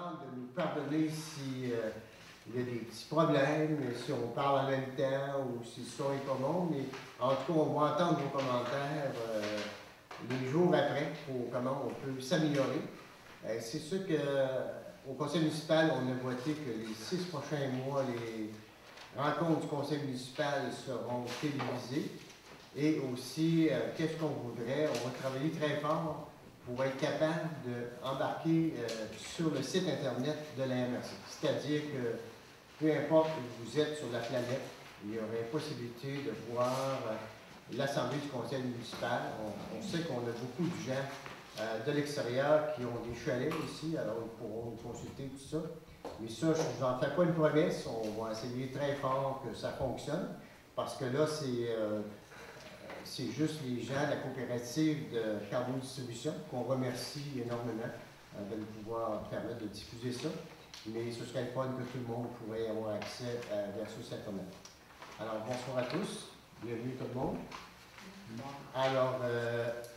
vraiment de nous pardonner si il y a des petits problèmes, si on parle en même temps ou si le son est pas bon. Mais en tout cas, on va entendre vos commentaires les jours après pour comment on peut s'améliorer. C'est sûr qu'au conseil municipal, on a voté que les 6 prochains mois, les rencontres du conseil municipal seront télévisées. Et aussi, qu'est-ce qu'on voudrait? On va travailler très fort pour être capable d'embarquer sur le site Internet de la MRC. C'est-à-dire que peu importe où vous êtes sur la planète, il y aurait possibilité de voir l'Assemblée du conseil municipal. On sait qu'on a beaucoup de gens de l'extérieur qui ont des chalets ici, alors ils pourront nous consulter, tout ça. Mais ça, je ne vous en fais pas une promesse. On va essayer très fort que ça fonctionne, parce que là, c'est juste les gens de la coopérative de Carbone Distribution qu'on remercie énormément de nous pouvoir permettre de diffuser ça. Mais ce serait le fun que tout le monde pourrait avoir accès versus Internet. Alors, bonsoir à tous. Bienvenue tout le monde. Alors,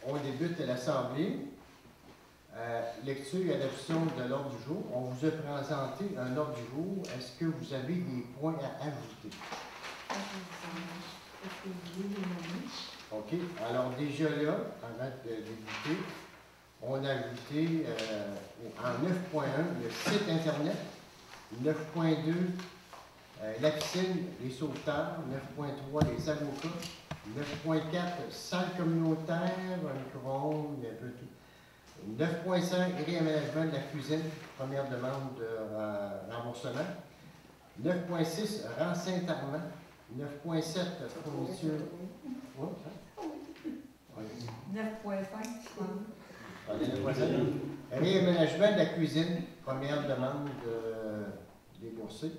on débute l'Assemblée. Lecture et adoption de l'ordre du jour. On vous a présenté un ordre du jour. Est-ce que vous avez des points à ajouter? OK. Alors, déjà là, avant de débuter, on a ajouté en 9.1 le site Internet, 9.2 la piscine, les sauveteurs, 9.3 les avocats, 9.4 salle communautaire, un micro-ondes, un peu tout. 9.5 réaménagement de la cuisine, première demande de remboursement. 9.6 rang Saint-Armand. 9.7 fourniture. 9.5. Réaménagement de la cuisine, première demande déboursée.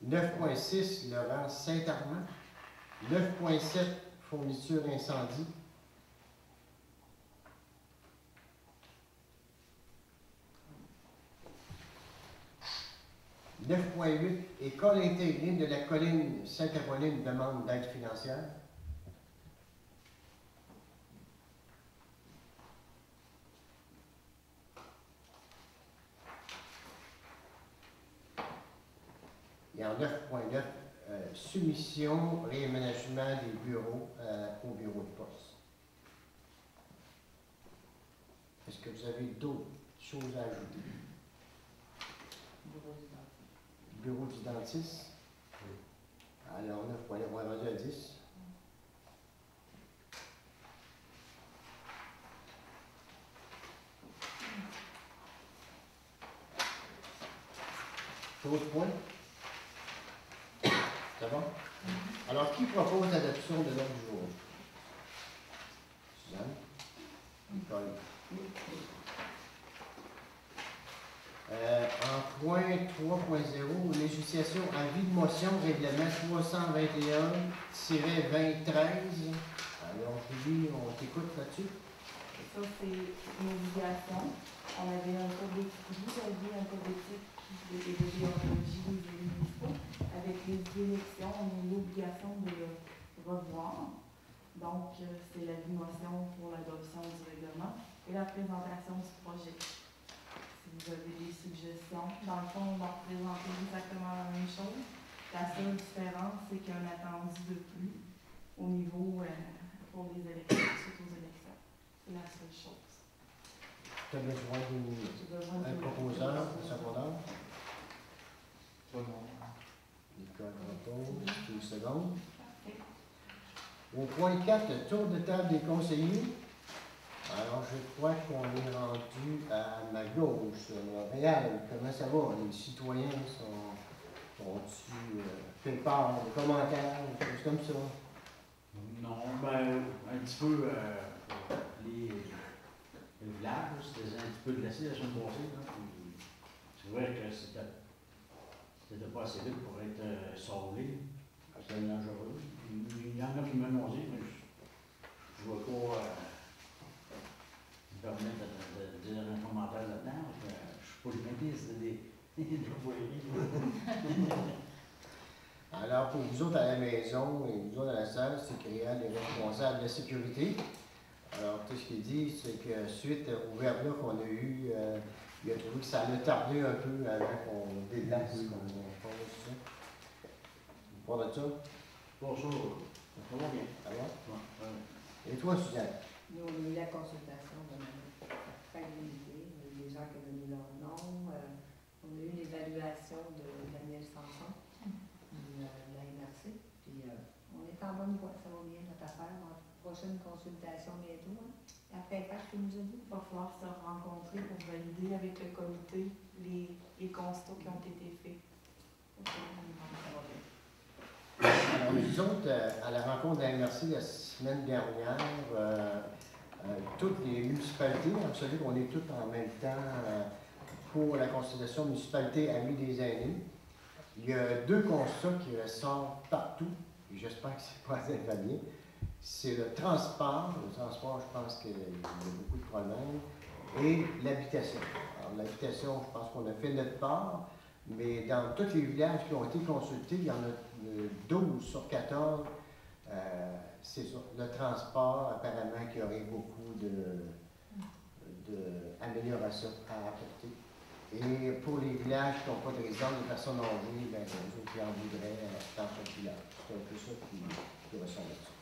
9.6 le rang Saint-Armand. 9.7 fourniture incendie. 9.8 école intégrée de la colline Sainte-Caroline demande d'aide financière. Et en 9.9, soumission, réaménagement des bureaux au bureau de poste. Est-ce que vous avez d'autres choses à ajouter? Bureau du dentiste. Oui. Alors, 9.9, on va rendu à 10. D'autres points? C'est bon? Alors, qui propose l'adoption de l'ordre du jour? Suzanne? Nicole? En point 3.0, législation avis de motion, règlement 321-2013. Alors, Julie, on t'écoute là-dessus? Ça, c'est une obligation. On avait un code d'éthique, vous aviez un code d'éthique de déontologie des municipaux. Avec les élections, on a l'obligation de le revoir. Donc, c'est l'avis de motion pour l'adoption du règlement et la présentation du projet. Si vous avez des suggestions, dans le fond, on va représenter exactement la même chose. La seule différence, c'est qu'il y a un attendu de plus au niveau pour les élections, suite aux élections. C'est la seule chose. Tu as besoin d'un proposeur, un secondeur? Nicole propose, 2 secondes. Au point 4, tour de table des conseillers. Alors, je crois qu'on est rendu à ma gauche, Montréal. Comment ça va? Les citoyens sont-ils fait part de commentaires, des choses comme ça? Non, ben, un petit peu les villages, c'était un petit peu glacé la semaine passée. C'est vrai que c'était pas assez vite pour être sablé. C'était dangereux. Il y en a qui m'ont dit, mais je ne vois pas me permettre de dire un commentaire là-dedans. Je ne suis pas le métier, c'est des voyeries. Alors, pour vous autres à la maison et vous autres à la salle, c'est créant les responsables de la sécurité. Alors, tout ce qu'il dit, c'est que suite au verglas qu'on a eu, il a trouvé que ça allait tarder un peu avant qu'on déplace, qu'on pose ça. Vous parlez de ça? Bonjour. Ça va bien. Ça va? Ouais. Et toi, Suzanne? Nous, on a eu la consultation de Mme Fagnolité, les gens qui ont donné leur nom. On a eu l'évaluation de Daniel Sanson, de la MRC. Puis on est en bonne voie, ça va bien notre affaire. Prochaine consultation bientôt. Hein. Après, qu'est-ce que nous a dit? Il va falloir se rencontrer pour valider avec le comité les constats qui ont été faits. Alors, nous autres, à la rencontre de la MRC la semaine dernière, toutes les municipalités, vous savez qu'on est toutes en même temps pour la consultation municipalité Amis des aînés. Il y a deux constats qui ressortent partout, et j'espère que c'est pas assez bien. C'est le transport. Le transport, je pense qu'il y a beaucoup de problèmes. Et l'habitation. Alors, l'habitation, je pense qu'on a fait notre part, mais dans tous les villages qui ont été consultés, il y en a 12 sur 14. C'est sur le transport, apparemment, qu'il y aurait beaucoup d'améliorations à apporter. Et pour les villages qui n'ont pas de résidence de personnes âgées, bien, les autres qui en voudraient dans ce village. C'est un peu ça qui ressort là-dessus.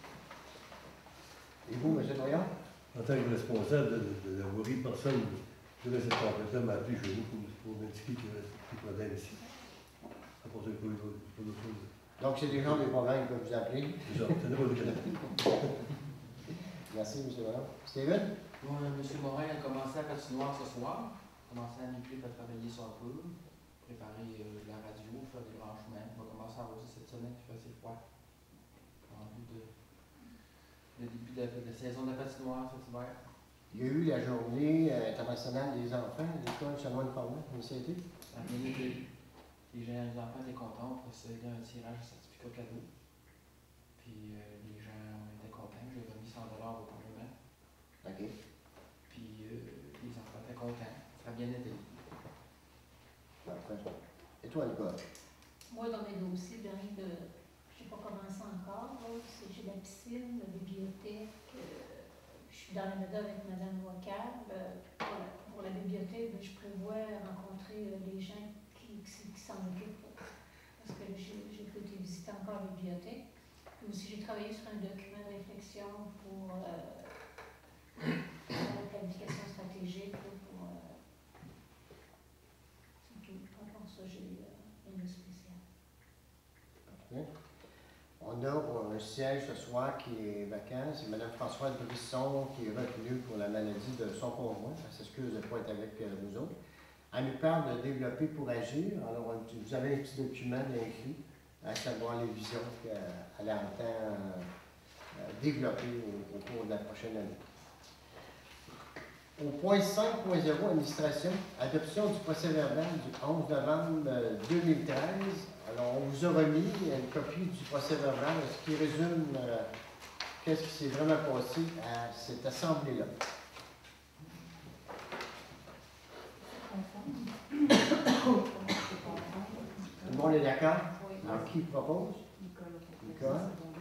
Et vous, M. Noyan? En tant que responsable de la voirie, personne de cette tempête-là m'a appelé chez nous pour m'indiquer qu'il y avait des problèmes ici. À part ça, il n'y a pas d'autre chose. Donc, c'est des gens des problèmes que vous appelez. C'est ça, ça n'est pas de Merci, M. Noyan. Steven? Moi, M. Morin a commencé à patinoire ce soir. Il a commencé à nuit à travailler sur un peu, préparer la radio, faire des branchements. On va commencer à arroser cette semaine qui fait assez froid. En vue de le début de la saison de la patinoire cet hiver. Il y a eu la journée internationale des enfants à l'école Chanoine-Parlant, initiative. Ça a bien été. Les enfants étaient contents, on procédait à un tirage de certificat cadeau. Puis les gens étaient contents. J'ai remis 100 $ au Parlement. OK. Puis les enfants étaient contents. Ça a bien été. Parfait. Et toi, Nicole? Moi, dans mes dossiers, je n'ai pas commencé encore. J'ai la piscine, la bibliothèque. Je suis dans la méthode avec Mme Wacab. Pour la bibliothèque, je prévois rencontrer les gens qui s'en occupent. Parce que j'ai pu visiter encore la bibliothèque. Puis aussi, j'ai travaillé sur un document de réflexion pour la planification stratégique. C'est tout. Pour ça, j'ai une spéciale. Parfait. On a un siège ce soir qui est vacant. C'est Mme Françoise Brisson qui est retenue pour la maladie de son conjoint. Elle s'excuse de ne pas être avec nous autres. Elle nous parle de développer pour agir. Alors, vous avez un petit document d'inclus, à savoir les visions qu'elle entend développer au cours de la prochaine année. Au point 5.0, administration, adoption du procès-verbal du 11 novembre 2013. Alors, on vous a remis une copie du procès-verbal, ce qui résume qu'est-ce qui s'est vraiment passé à cette assemblée-là. Tout le monde est d'accord? Oui. Alors, qui propose? Nicole.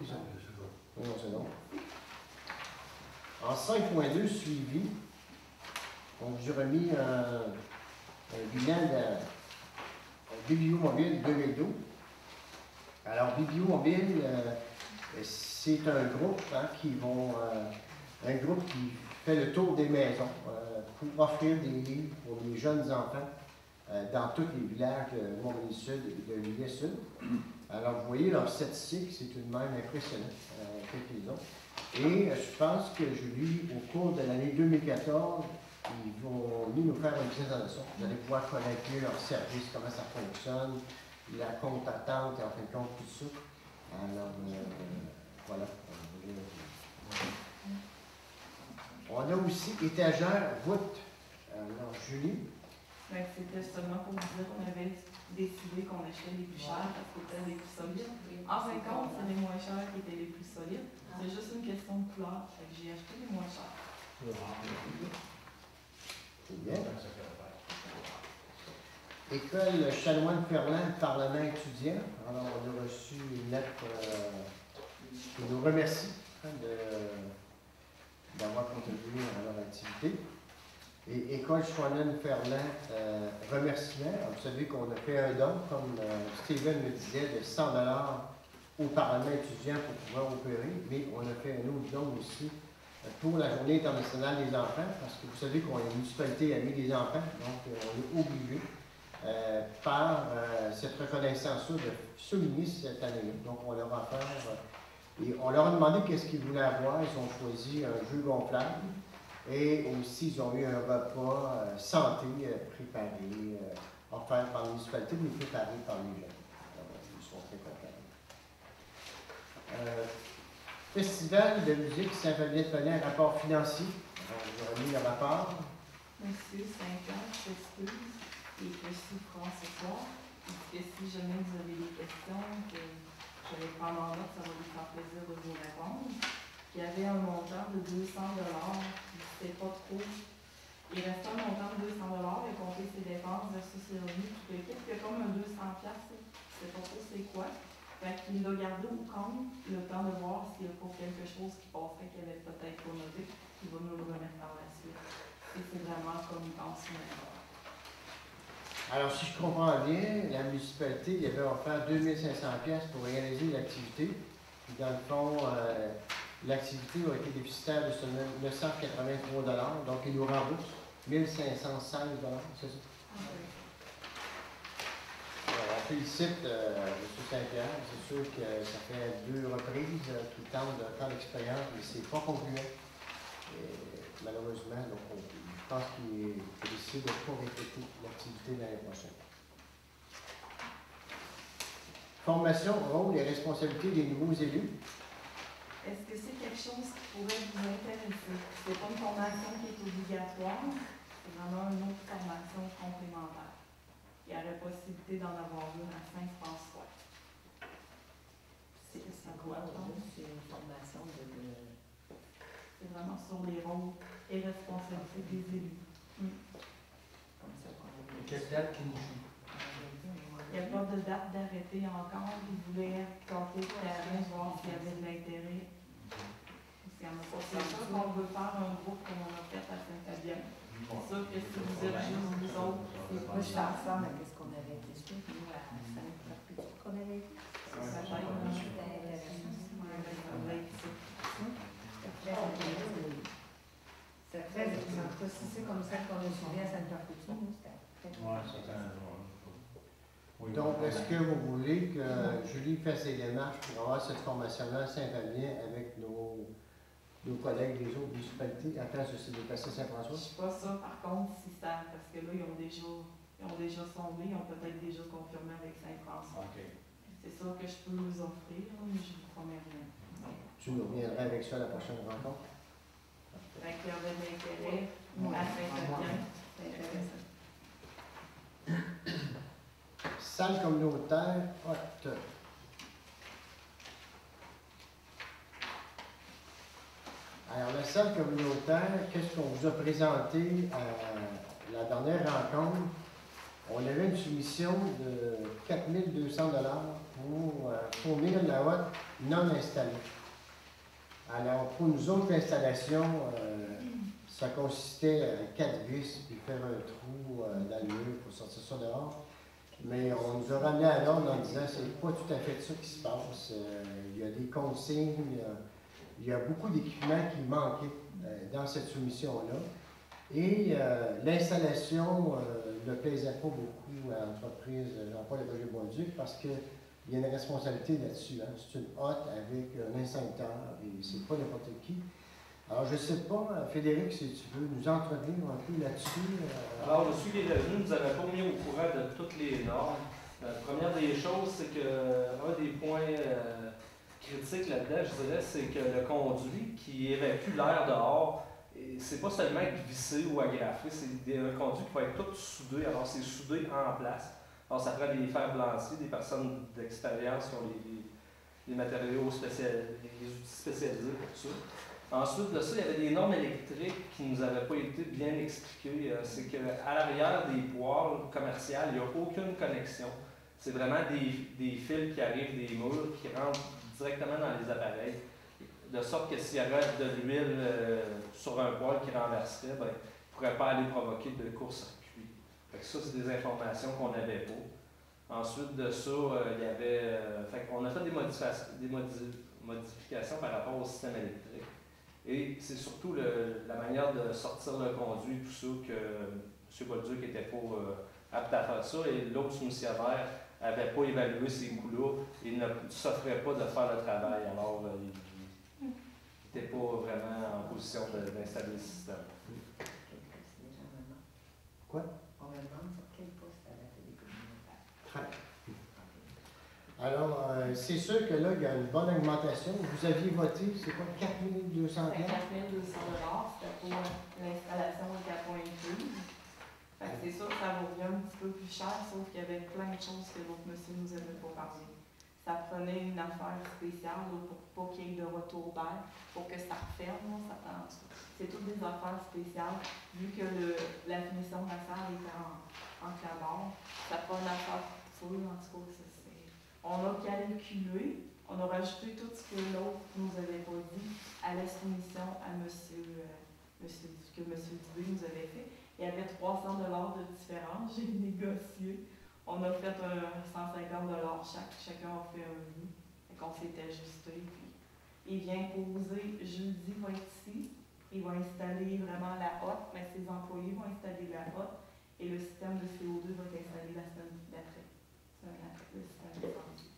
Qui ça? Oui, non, c'est non. En 5.2, suivi, on vous a remis un bilan de Biblio Mobile 2012. Alors, Biblio Mobile, c'est un groupe un groupe qui fait le tour des maisons pour offrir des livres pour les jeunes enfants dans tous les villages de Montmagny-Sud et de Lillet-Sud. Alors, vous voyez, leur statistique, c'est tout de même impressionnant, quelques autres. Et je pense que je lis au cours de l'année 2014, ils vont nous faire une visite dans ça. Vous allez pouvoir connaître mieux leur service, comment ça fonctionne, la compte attente, et en fin de compte, tout ça. Alors, voilà. On a aussi étagère voûte. Alors, Julie. C'était seulement pour vous dire qu'on avait décidé qu'on achetait les plus chers parce que c'était les plus solides. En fin de compte, c'est les moins chers qui étaient les plus solides. C'est juste une question de couleur. J'ai acheté les moins chers. C'est bien. École Chanoine-Ferland, Parlement étudiant. Alors, on a reçu une lettre qui nous remercie d'avoir contribué à leur activité. Et École Chouanen-Ferland, remerciements. Vous savez qu'on a fait un don, comme Steven me disait, de 100 $ aux parents étudiants pour pouvoir opérer, mais on a fait un autre don aussi pour la Journée internationale des enfants, parce que vous savez qu'on est une municipalité amie des enfants, donc on est obligé par cette reconnaissance-là de souligner cette année. Donc on leur a offert, et on leur a demandé qu'est-ce qu'ils voulaient avoir. Ils ont choisi un jeu gonflable et aussi ils ont eu un repas santé préparé, offert par la municipalité, mais préparé par les jeunes. Alors, ils sont très contents. Festival de musique Saint-Vallier-de-Pelin, rapport financier. Alors, j'aurais mis le rapport. Monsieur, 5 ans, je m'excuse, et que je suis franc ce soir. Et que si jamais vous avez des questions, que je vais prendre en note, ça va vous faire plaisir de vous répondre. Il y avait un montant de 200 $, c'était pas trop. Il restait un montant de 200 $, et compter ses dépenses versus ses revenus, tout le kit. Il y a comme un 200 $, c'est pas trop c'est quoi. Fait qu'il l'a gardé au compte, le temps de voir s'il y a pas quelque chose qui passerait qu'il avait peut-être pas noté, il va nous le remettre par la suite. Et c'est vraiment comme il pense maintenant. Alors, si je comprends bien, la municipalité il avait offert 2500 $ pour réaliser l'activité. Puis, dans le fond, l'activité a été déficitaire de seulement 983 $, donc il nous rembourse 1516 $, c'est ça? Alors, on félicite M. Saint-Pierre. C'est sûr que ça fait 2 reprises qu'il tente de faire l'expérience, mais c'est pas concluant. Malheureusement, donc je pense qu'il a décidé de ne pas répéter l'activité l'année prochaine. Formation, rôle et responsabilité des nouveaux élus. Est-ce que c'est quelque chose qui pourrait vous intéresser? C'est pas une formation qui est obligatoire, c'est vraiment une autre formation complémentaire. Il y a la possibilité d'en avoir une à Saint-François. C'est quoi? C'est une formation de... C'est vraiment sur les rôles et responsabilités des élus. Comme ça qu'on a dit. Quelle date qui nous joue? Il n'y a pas de date d'arrêté encore. Ils voulaient tenter le terrain, voir s'il y avait de l'intérêt. C'est sûr qu'on veut faire un groupe comme on a fait à Saint-Fabienne. C'est sûr que si vous êtes juste vous autres, c'est Moi, pas je suis cher. ensemble avec ce qu'on avait été suite, nous, à Saint-Pierre-Petit, qu'on avait été. C'est très intéressant. En tout cas, si c'est comme ça qu'on a suivi à Saint-Pierre-Petit, nous, c'était très intéressant. Donc, est-ce que vous voulez que Julie fasse les démarches pour avoir cette formation-là à Saint-Valien avec nos collègues des autres municipalités afin de se déplacer à Je Saint-François? ne suis pas sûre, par contre, si ça, parce que là, ils ont déjà sondé, ils ont peut-être déjà confirmé avec Saint-François. OK. C'est sûr que je peux vous offrir, mais je ne vous promets rien. Tu nous reviendras avec ça à la prochaine rencontre? Fait qu'il y avait de l'intérêt à Saint-Fabienne, c'est intéressant. Salle communautaire haute. Alors, la salle communautaire, qu'est-ce qu'on vous a présenté à la dernière rencontre? On avait une soumission de 4 200 $ pour fournir la hotte non installée. Alors, pour nous autres, l'installation, ça consistait à 4 vis puis faire un trou dans le mur pour sortir ça dehors. Mais on nous a ramené à l'ordre en disant que c'est pas tout à fait ça qui se passe. Il y a des consignes, il y a beaucoup d'équipements qui manquaient dans cette soumission-là. Et l'installation ne plaisait pas beaucoup à l'entreprise Jean-Paul et Roger Bolduc parce qu'il y a une responsabilité là-dessus. Hein. C'est une hotte avec un instincteur et c'est pas n'importe qui. Alors, je ne sais pas, Frédéric, si tu veux nous entretenir un peu là-dessus. Alors, le suivi des revenus nous avait pas mis au courant de toutes les normes. La première des choses, c'est que un des points critiques là-dedans, je dirais, c'est que le conduit qui évacue l'air dehors, c'est pas seulement vissé ou agrafé, c'est un conduit qui va être tout soudé. Alors, c'est soudé en place. Alors, ça prend des fers blanchis, des personnes d'expérience qui ont les matériaux spécialisés, les outils spécialisés pour ça. Ensuite de ça, il y avait des normes électriques qui ne nous avaient pas été bien expliquées. C'est qu'à l'arrière des poêles commerciales, il n'y a aucune connexion. C'est vraiment des fils qui arrivent des murs, qui rentrent directement dans les appareils. de sorte que s'il y avait de l'huile sur un poêle qui renverserait, ben, il ne pourrait pas aller provoquer de court-circuit. Ça, c'est des informations qu'on n'avait pas. Ensuite de ça, il y avait. On a fait des modifications par rapport au système électrique. Et c'est surtout la manière de sortir le conduit, tout ça, que M. Bolduc n'était pas apte à faire ça. Et l'autre soumissionnaire n'avait pas évalué ces coûts-là et ne s'offrait pas de faire le travail. Alors, il n'était pas vraiment en position d'installer le système. Quoi? On me demande sur quel poste à la télé communautaire. Alors, c'est sûr que là, il y a une bonne augmentation. Vous aviez voté, c'est quoi, 4 200 C'est 4 200 c'était pour l'installation de 4.12. C'est sûr que ça vous revient un petit peu plus cher, sauf qu'il y avait plein de choses que votre monsieur nous avait pas parlé. Ça prenait une affaire spéciale là, pour pas qu'il y ait de retour d'air, pour que ça referme. C'est toutes des affaires spéciales. Vu que la finition de la salle était en clabard, ça prend une affaire full, en tout cas. On a calculé, on a rajouté tout ce que l'autre nous avait pas dit à la soumission à que M. Dubé nous avait fait. Il y avait 300 $ de différence, j'ai négocié. On a fait 150 $ chacun a fait un bout. On s'est ajusté. Puis il vient poser, jeudi, il va être ici. Il va installer vraiment la hotte, mais ses employés vont installer la hotte et le système de CO2 va être installé la semaine d'après. Le système d'incendie.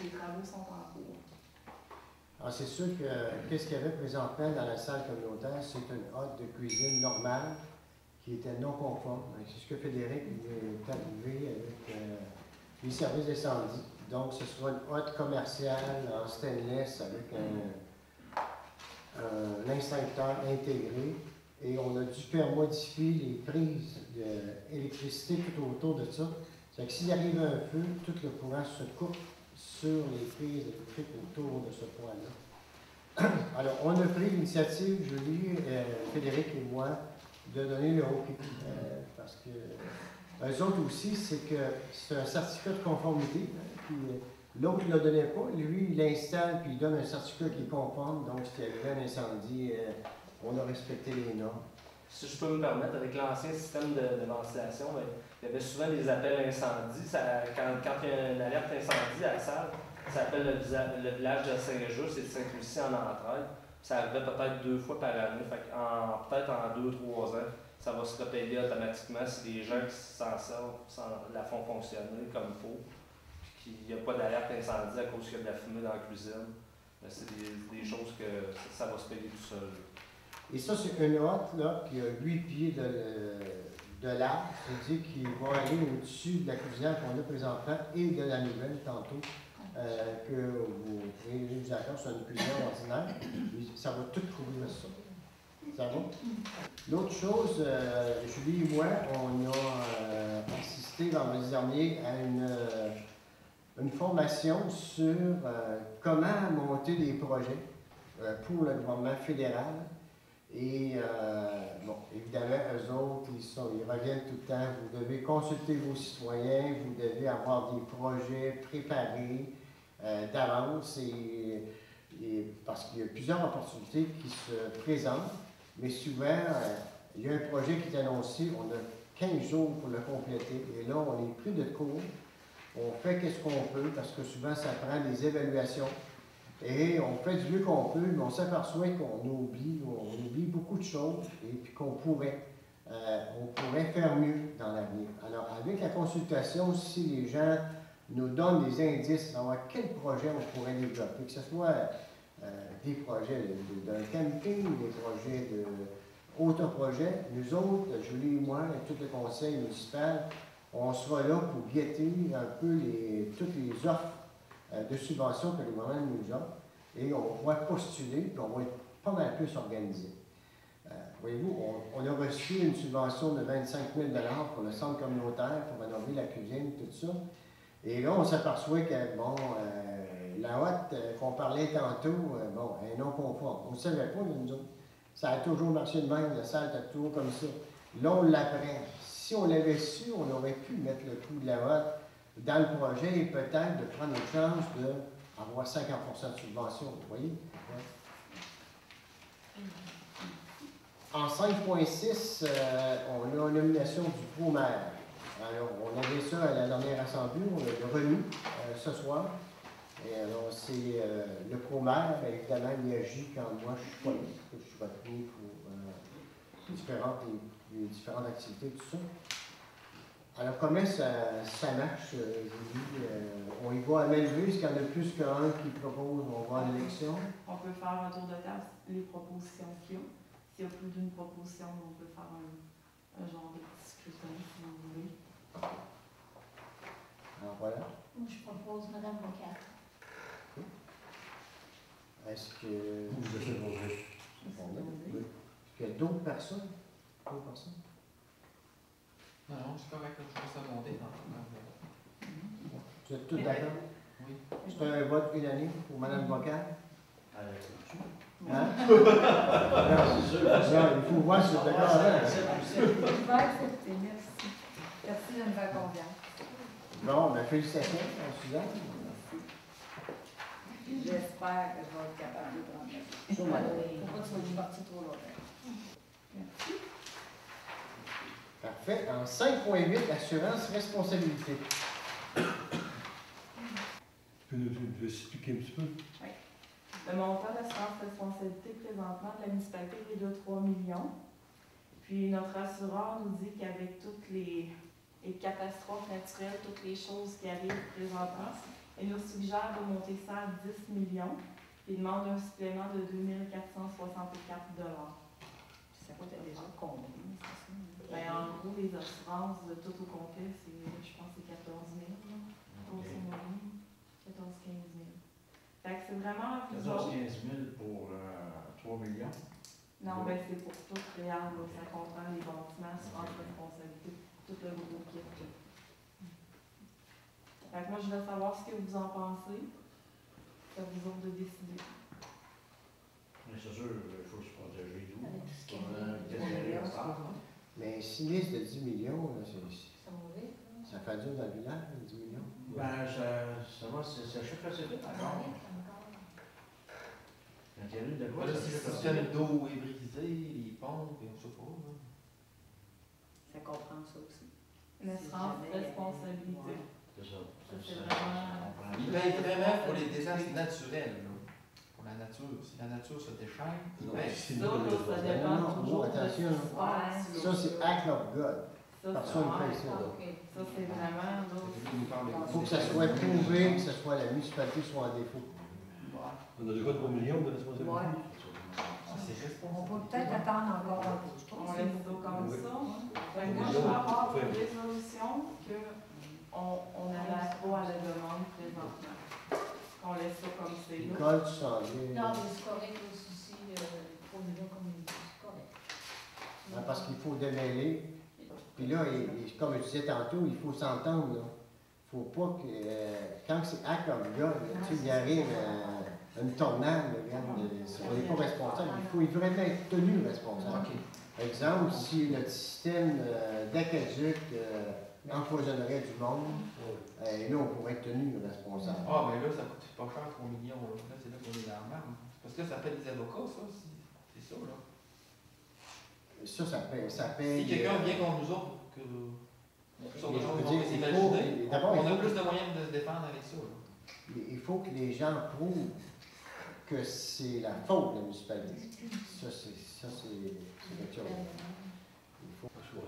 Les travaux sont en cours. Alors, c'est sûr que qu'est-ce qu'il y avait présentement dans la salle communautaire, c'est une hotte de cuisine normale qui était non conforme. C'est ce que Frédéric est arrivé avec les services d'incendie. Donc, ce sera une hotte commerciale en stainless avec un extincteur intégré. Et on a dû faire modifier les prises d'électricité tout autour de ça. C'est que s'il arrive un feu, tout le courant se coupe sur les prises électriques autour de ce point-là. Alors, on a pris l'initiative, Julie, Frédéric et moi, de donner le OK. Parce que eux autres aussi, c'est que c'est un certificat de conformité. Puis l'autre ne le donnait pas. Lui, il l'installe puis il donne un certificat qui est conforme. Donc, s'il y avait un incendie, on a respecté les normes. Si je peux me permettre, avec l'ancien système de ventilation, il y avait souvent des appels incendie. Quand il y a une alerte incendie à la salle, ça s'appelle le village de Saint-Just et de Saint-Lucie en entraide. Ça arrivait peut-être 2 fois par année. Peut-être en 2-3 ans, ça va se repayer automatiquement si les gens qui s'en servent la font fonctionner comme il faut. Puis qu'il n'y a pas d'alerte incendie à cause qu'il y a de la fumée dans la cuisine. C'est des choses que ça va se payer tout seul. Et ça, c'est une hotte là, qui a 8 pieds de large, c'est-à-dire qui va aller au-dessus de la cuisinière qu'on a présentement et de la nouvelle tantôt, que vous pouvez vous accorder sur une cuisinière ordinaire. Ça va tout couvrir ça. Ça va? L'autre chose, Julie et moi, on a assisté vendredi dernier à une formation sur comment monter des projets pour le gouvernement fédéral. Et, bon, évidemment, eux autres, ils reviennent tout le temps. Vous devez consulter vos citoyens, vous devez avoir des projets préparés d'avance parce qu'il y a plusieurs opportunités qui se présentent, mais souvent, il y a un projet qui est annoncé, on a 15 jours pour le compléter, et là, on est pris de court. On fait qu'est-ce qu'on peut, parce que souvent, ça prend des évaluations. Et on fait du mieux qu'on peut, mais on s'aperçoit qu'on oublie beaucoup de choses et puis qu'on pourrait faire mieux dans l'avenir. Alors, avec la consultation, si les gens nous donnent des indices sur quel projet on pourrait développer, que ce soit des projets d'un camping, des projets d'autres projets, nous autres, Julie et moi, et tout le conseil municipal, on sera là pour guetter un peu toutes les offres de subventions que le gouvernement nous offre, et on va postuler, puis on va être pas mal plus organisé. Voyez-vous, on a reçu une subvention de 25 000 $ pour le centre communautaire, pour rénover la cuisine, tout ça. Et là, on s'aperçoit que, bon, la hotte qu'on parlait tantôt, bon, elle est non conforme. On ne savait pas, nous autres. Ça a toujours marché de même, la salle était toujours comme ça. Là, on l'apprend. Si on l'avait su, on aurait pu mettre le coût de la hotte dans le projet et peut-être de prendre une chance d'avoir 50 % de subvention, vous voyez? Ouais. En 5.6, on a une nomination du pro-maire. Alors, on avait ça à la dernière assemblée, on l'a remis ce soir. Et alors, c'est le pro-maire, évidemment, il agit quand moi je suis pas là, que je suis retenu pour les différentes activités, tout ça. Alors, comment ça marche, Julie? On y va à main levée, est-ce qu'il y en a plus qu'un qui propose, on va à l'élection? On peut faire un tour de table, les propositions qu'il y a. S'il y a plus d'une proposition, on peut faire un genre de petit scrutin, si vous voulez. Alors, voilà. Moi, je propose Mme Rocard. Est-ce que... Vous vous êtes montré. Oui. Est-ce qu'il y a d'autres personnes? D'autres personnes? Non, non, c'est correct, je pense à monter dans Vous êtes tous d'accord? Oui. C'est un vote unanime pour Mme Bocard? Hein? Non, C'est sûr. il faut voir si vous êtes d'accord avec. Je vais accepter, merci. Merci de me faire confiance. Bon, ben félicitations, Suzanne. J'espère que je vais être capable de prendre la Sûrement. Faut pas que tu sois parti trop longtemps. Merci. Parfait. En 5.8, assurance responsabilité. Tu peux nous expliquer un petit peu? Le montant d'assurance responsabilité présentement de la municipalité est de 3 millions. Puis notre assureur nous dit qu'avec toutes les catastrophes naturelles, toutes les choses qui arrivent présentement, il nous suggère de monter ça à 10 millions. Il demande un supplément de 2 464 $. Ça coûte déjà combien, c'est ça? Ben, en gros, les assurances de tout au complet, c'est, je pense, c'est 14 000. 14-15 000. Fait que c'est vraiment à vous autres. 14-15 000 pour 3 millions. Non, ben c'est pour tout réel, là. Ça comprend les bâtiments, assurance responsabilité, tout le gros kit. Fait que moi, je veux savoir ce que vous en pensez. C'est à vous autres de décider. Mais c'est sûr, il faut se protéger d'où. Avec tout ce qui est Mais sinistre de 10 millions, là, Ça va vite, hein? ça fait dur dans le village, 10 millions. Ben, ça va, c'est chaque fois c'est fait Ça va encore. vite encore. Quand il y a eu de quoi, Voilà, ça si le fait système d'eau est brisé, les pompes, et on sait pas. Là. Ça comprend ça aussi. Une assurance responsabilité. C'est ça. c'est vraiment- Ils payent vraiment pour les désastres naturels. Là. Pour la nature. Si la nature se déchaîne, ils Non, payent. c'est Ça, nous, là, ça dépend Non, toujours de attention, ce qui se passe. Ça, c'est Act of God. Ça, Personne ne c'est fait ça. OK. ça, c'est vraiment, là, Il faut que ça soit prouvé, que ce soit la municipalité soit en défaut. On a déjà 3 millions de responsabilité. Ouais. C'est On responsable. peut peut-être attendre encore un peu. Je trouve on que laisse c'est ça comme Oui. ça. Fait que moi, je vais avoir une résolution qu'on n'allait pas à la demande présentement. On laisse ça comme c'est là. Nicole, tu sens bien. Non, mais c'est correct aussi, pour les gens comme ils disent, c'est correct. Parce qu'il faut démêler. Puis là, comme je disais tantôt, il faut s'entendre. Il ne faut pas que, quand c'est Act of God, tu sais, il arrive une tornade, regarde, on n'est pas responsable. Il faut vraiment être tenu responsable. Par exemple, si notre système d'aqueduc empoisonnerait du monde, là, on pourrait être tenu responsable. Ah, mais là, ça coûte pas cher, 3 millions. Là, c'est là qu'on est dans la merde. Parce que là, ça paie des avocats, ça. C'est ça, là. Ça paye. Si quelqu'un vient contre nous autres, que. Sur des je choses veux qu'on dire, peut il s'imaginer, faut- d'abord, il on a faut- plus de moyens de se défendre avec ça. Là. Il faut que les gens prouvent que c'est la faute de la municipalité. Ça, c'est quelque chose. Il faut. Moi,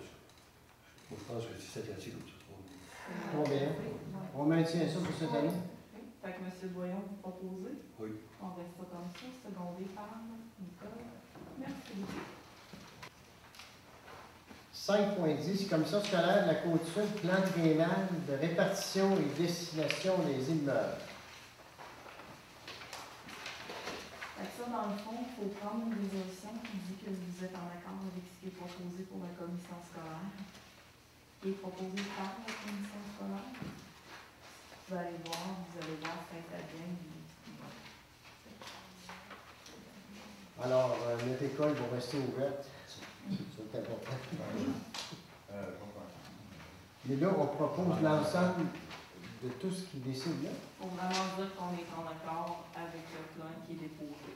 je pense que c'est cette année comme ça. Combien? On maintient ça pour cette année? Fait que M. Boyon, vous proposez? Oui. On reste ça comme ça, secondé par Nicole. Merci beaucoup. 5.10, commission scolaire de la Côte-Sud, plan triennal de répartition et destination des immeubles. Fait que ça, dans le fond, il faut prendre une résolution qui dit que vous êtes en accord avec ce qui est proposé pour la commission scolaire, qui est proposé par la commission scolaire. Vous allez voir Saint-Adrien. Alors, notre école va rester ouverte. C'est important. Mais là, on propose l'ensemble de tout ce qui décide là. Il faut vraiment dire qu'on est en accord avec le plan qui est déposé.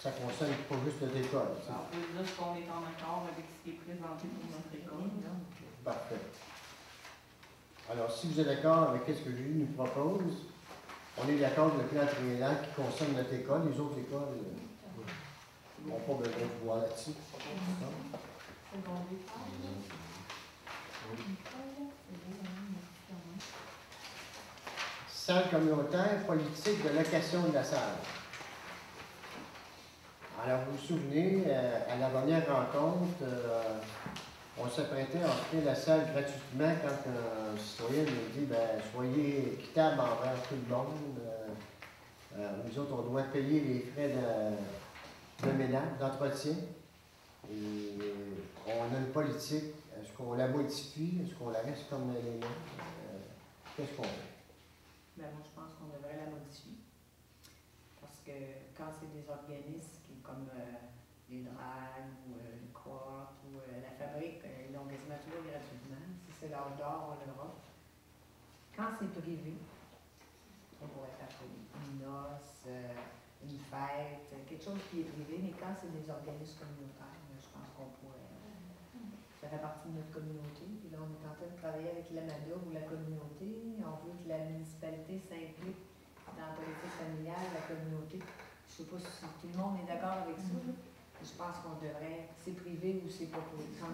ça concerne pas juste notre école. ça. On peut dire qu'on est en accord avec ce qui est présenté pour notre école. Parfait. Alors, si vous êtes d'accord avec ce que Julie nous propose, on est d'accord avec le plan triennal qui concerne notre école. Les autres écoles n'ont pas besoin de voir là-dessus. Salle communautaire, politique de location de la salle. Alors, vous vous souvenez, à la dernière rencontre, on s'apprêtait à offrir la salle gratuitement quand un citoyen nous dit soyez équitable envers tout le monde. Nous autres, on doit payer les frais de ménage, d'entretien. Et on a une politique. Est-ce qu'on la modifie? Est-ce qu'on la reste comme elle est là? Qu'est-ce qu'on fait? Ben, moi, je pense qu'on devrait la modifier. Parce que quand c'est des organismes comme les dragues ou le coop ou la fabrique, ils l'ont quasiment toujours gratuitement. Si c'est l'heure d'or, on leur offre. Quand c'est privé, on pourrait faire une noce, une fête, quelque chose qui est privé, mais quand c'est des organismes communautaires, je pense qu'on pourrait. Ça fait partie de notre communauté. Puis là, on est en train de travailler avec l'AMADA ou la communauté. On veut que la municipalité s'implique dans la politique familiale, la communauté. Je ne sais pas si tout le monde est d'accord avec ça. Je pense qu'on devrait, c'est privé ou c'est pas privé. Quand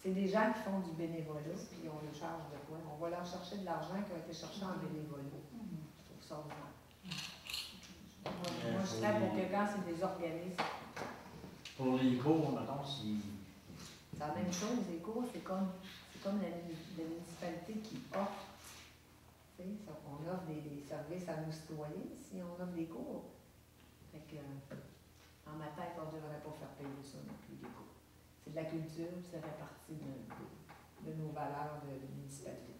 c'est des gens qui font du bénévolat, puis on le charge de quoi? On va leur chercher de l'argent qui a été cherché en bénévolat. Je trouve ça ordinaire. Moi, je serais pour que quand c'est des organismes. Pour les cours, mettons, si. C'est la même chose, les cours, c'est comme la municipalité qui offre. On offre des services à nos citoyens si on offre des cours. Fait que, en ma tête, on ne devrait pas faire payer ça non plus, les cours. C'est de la culture, ça fait partie de nos valeurs de municipalité.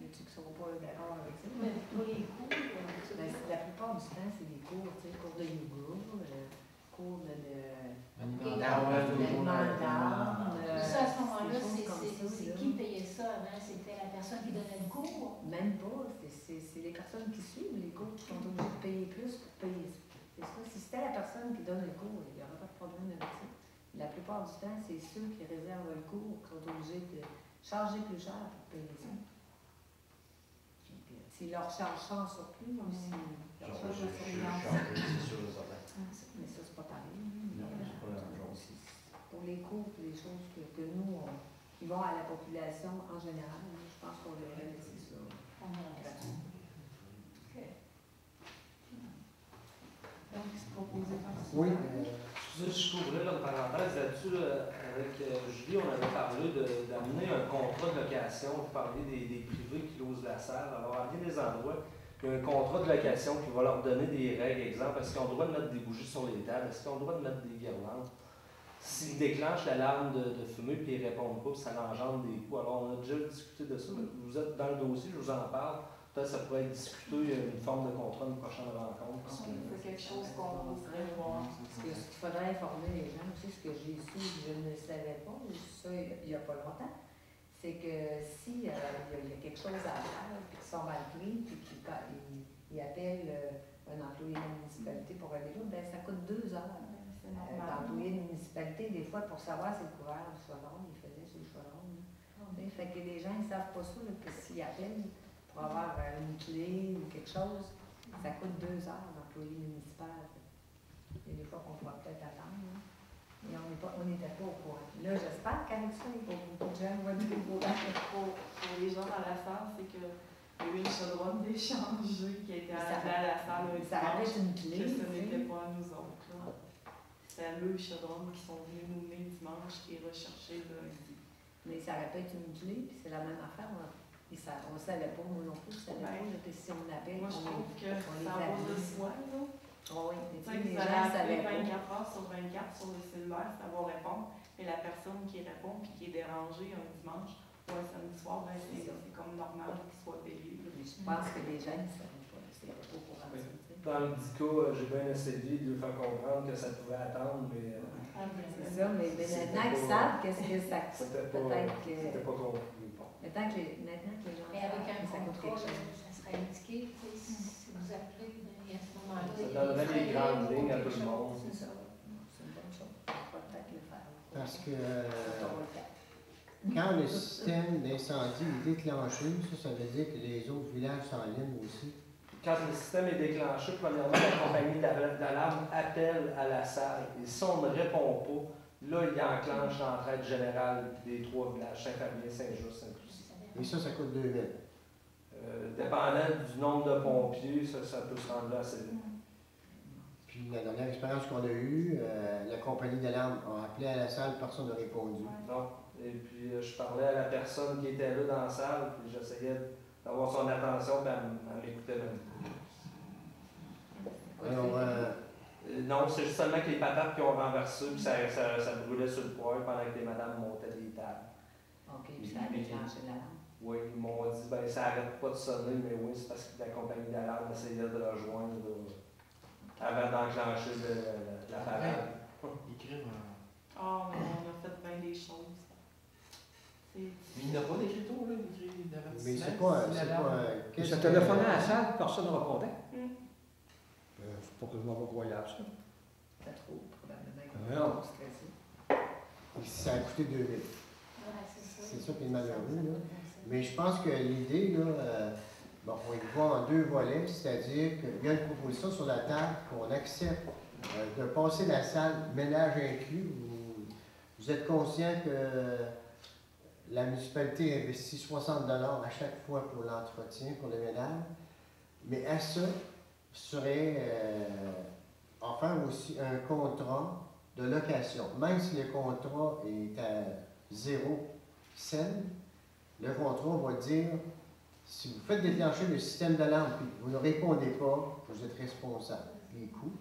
Y a-tu qui ne seront pas d'accord avec ça? Mais pour les cours, La plupart du temps, c'est des cours, cours de yoga, cours de ça, à ce moment-là, c'est qui payait ça avant? C'était la personne qui donnait le cours? Même pas. C'est les personnes qui suivent les cours qui sont obligées de payer plus pour payer. C'est ça. Si c'était la personne qui donne le cours, il n'y aurait pas de problème avec ça. La plupart du temps, c'est ceux qui réservent le cours qui sont obligés de charger plus cher pour payer ça. S'ils leur chargent ça en surplus, ou si leur chargent ça mais ça, c'est pas pareil. Pour les cours, pour les choses que nous, qui vont à la population en général, je pense qu'on devrait laisser ça gratuit. Donc, c'est proposé par ça. Oui. Je couvrais une parenthèse là-dessus. Avec Julie, on avait parlé d'amener un contrat de location. Vous parlez des privés qui losent la salle. Alors, à bien des endroits, il y a un contrat de location qui va leur donner des règles. Exemple, est-ce qu'ils ont le droit de mettre des bougies sur les tables? Est-ce qu'ils ont le droit de mettre des guirlandes? S'ils déclenchent l'alarme de fumée puis ils ne répondent pas, ça engendre des coûts. Alors, on a déjà discuté de ça. Vous êtes dans le dossier, je vous en parle. Peut-être que ça pourrait être discuté, une forme de contrat, une prochaine rencontre. C'est quelque chose qu'on voudrait voir. Ce qu'il faudrait informer les gens aussi, ce que j'ai su, je ne savais pas, ça il n'y a pas longtemps, c'est que s'il y a quelque chose à faire, puis qu'ils sont mal pris, puis qu'ils appellent un employé de la municipalité pour aller là, ben ça coûte 2 heures. D'employer une municipalité, des fois, pour savoir si le couvert du chaudron, il faisait sur le chaudron. Fait que les gens ne savent pas ça, là, que s'ils appellent pour avoir une clé ou quelque chose, ça coûte 2 heures d'employé municipal. Il y a des fois qu'on pourra peut-être attendre, hein. Mais on n'était pas au courant. Là, j'espère qu'avec ça, il y a beaucoup de gens qui vont être au courant. Pour les gens dans la salle, c'est qu'il y a eu une chaudronne d'échanger qui a été arrivée à la salle un Ça arrête une clé. que ce n'était pas à nous autres. C'est à eux, les chaudronnes, qui sont venus nous mener dimanche et rechercher lundi. Mais ça aurait pas été une clé, puis c'est la même affaire. On ne savait pas, moi non plus, je ne savais pas que si on appelle, moi, je trouve que on les ça va de appelle. soi, là. Oh oui, mais tu sais, Vous les allez gens ne appeler savaient pas. 24 heures sur 24 sur le cellulaire, ça va répondre. Mais la personne qui répond et qui est dérangée un dimanche ou un samedi soir, ben c'est comme normal qu'il soit payé. Mais je pense que les gens ne savaient pas. C'était pas au courant de ça. Dans le DICA, j'ai bien essayé de lui faire comprendre que ça pouvait attendre, mais C'est ça, mais maintenant qu'ils savent qu'est-ce que ça coûte, c'était peut-être que. pas compris. Maintenant que les gens mais avec savent un que ça coûte contrat, quelque chose. ça serait indiqué, tu sais, si vous appelez, ben, à ce moment-là. Ça il y a donnerait des frais grandes ou lignes à quelque tout le chose, monde. C'est ça. C'est une bonne chose. On va peut-être le faire. Parce que Quand on va le faire. quand le système d'incendie est déclenché, ça veut dire que les autres villages s'enlignent aussi. Quand le système est déclenché, premièrement, la compagnie d'alarme appelle à la salle. Et si on ne répond pas, là, il enclenche l'entraide générale des 3 villages, Saint-Fabien, Saint-Just, Saint-Lucie. Et ça coûte 2000. Dépendant du nombre de pompiers, ça peut se rendre là assez vite. Puis la dernière expérience qu'on a eue, la compagnie d'alarme a appelé à la salle, personne n'a répondu. Non. Et puis, je parlais à la personne qui était là dans la salle, puis j'essayais d'avoir son attention, puis elle m'écoutait même pas. Alors, Non, c'est juste seulement que les patates qui ont renversé, puis ça brûlait sur le poêle pendant que les madames montaient les tables. OK, puis ça a déclenché l'alarme. Oui, ils m'ont dit, ben ça arrête pas de sonner, mais oui, c'est parce que la compagnie d'alarme essayait de rejoindre avant d'enclencher la parade. Écrire Ah, mais on a fait bien des choses. Mais il n'y a pas d'écriteau, là, d'écrit d'avertissement. mais c'est pas. Et ça téléphonait à la salle, personne ne répondait. Mm. C'est pas quasiment croyable, ça. C'est trop, probablement. Non. Qu'on est stressé. Ça a coûté 2000. Ouais, c'est ça. C'est ça qui est malheureux, là. Mais je pense que l'idée, là, bon, on y voit en 2 volets, c'est-à-dire qu'il y a une proposition sur la table qu'on accepte de passer la salle ménage inclus. Vous êtes conscient que la municipalité investit 60 $ à chaque fois pour l'entretien, pour le ménage, mais à ça serait offert aussi un contrat de location. Même si le contrat est à 0 cent, le contrat va dire, si vous faites déclencher le système d'alarme et que vous ne répondez pas, vous êtes responsable. Les coûts,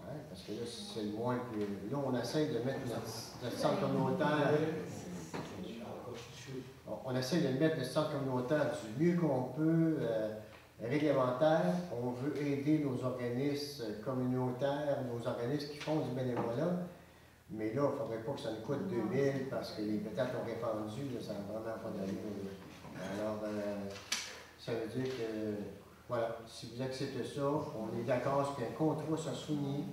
hein, parce que là, c'est le moins que... Là, on essaie de mettre notre centre communautaire... On essaie de mettre le centre communautaire du mieux qu'on peut, réglementaire. On veut aider nos organismes communautaires, nos organismes qui font du bénévolat. Mais là, il ne faudrait pas que ça nous coûte 2000 parce que les pétates ont répandu, là, ça n'a vraiment pas d'allure. Alors, ça veut dire que, voilà, si vous acceptez ça, on est d'accord à ce qu'un contrat soit soumis.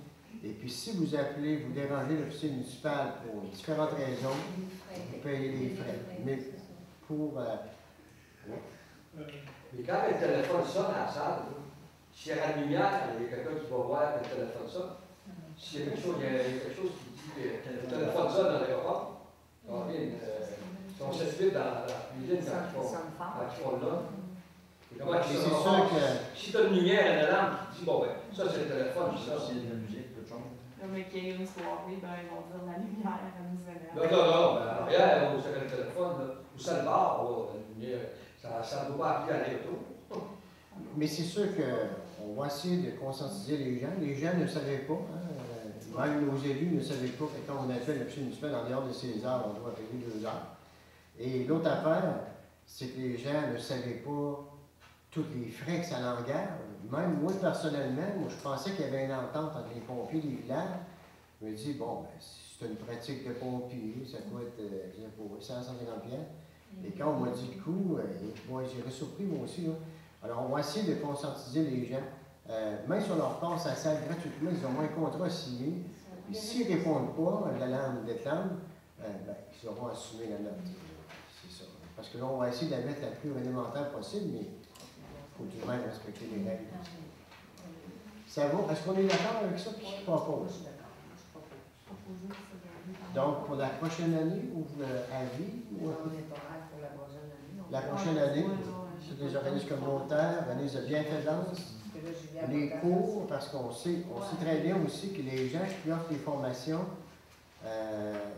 Et puis, si vous appelez, vous dérangez l'officier municipal pour différentes raisons, vous payez les frais. Mais pour... Mais quand le téléphone sonne à la salle, s'il y a la lumière, il y a quelqu'un qui va voir que le téléphone sonne. S'il y a quelque chose, qui dit que le téléphone sonne dans l'aéroport, si on s'explique dans la cuisine quand ils font là. C'est sûr que... Si tu as une lumière et une alarme qui dit, bon, ben, ça c'est le téléphone, ça. C'est de la musique, toute chose. Mais qu'il y ait une soirée, ben, ils vont dire la lumière, elle nous énerve. Non, mais en arrière, où c'est le téléphone, là, où c'est le bar, là, la lumière, ça ne doit pas appeler à l'aéroport. Mais c'est sûr qu'on va essayer de conscientiser les gens. Les gens ne savaient pas, hein, même nos élus ne savaient pas que quand on appelle l'officier municipal en dehors de 16 heures, on doit payer 2 heures. Et l'autre affaire, c'est que les gens ne savaient pas tous les frais que ça l'engage. Même moi, personnellement, je pensais qu'il y avait une entente entre les pompiers et les villages. Je me dis, bon, ben, c'est une pratique de pompier, ça coûte 150 pièces. Et quand on m'a dit le coût, j'ai surpris moi aussi. Là. Alors, on va essayer de conscientiser les gens. Même si on leur passe à la salle gratuitement, ils ont un contrat signé. Et s'ils ne répondent pas à l'alarme déclenche, ils auront assumé la note. C'est ça. Parce que là, on va essayer de la mettre la plus réglementaire possible, mais il faut tout de même respecter les règles. Ça va? Est-ce qu'on est d'accord avec ça? Puis je propose. Donc, pour la prochaine année, ou à vie? On est pas mal pour la prochaine année. La prochaine année, c'est des organismes communautaires, organismes de bienfaisance, les cours, parce qu'on sait très bien aussi que les gens qui offrent des formations,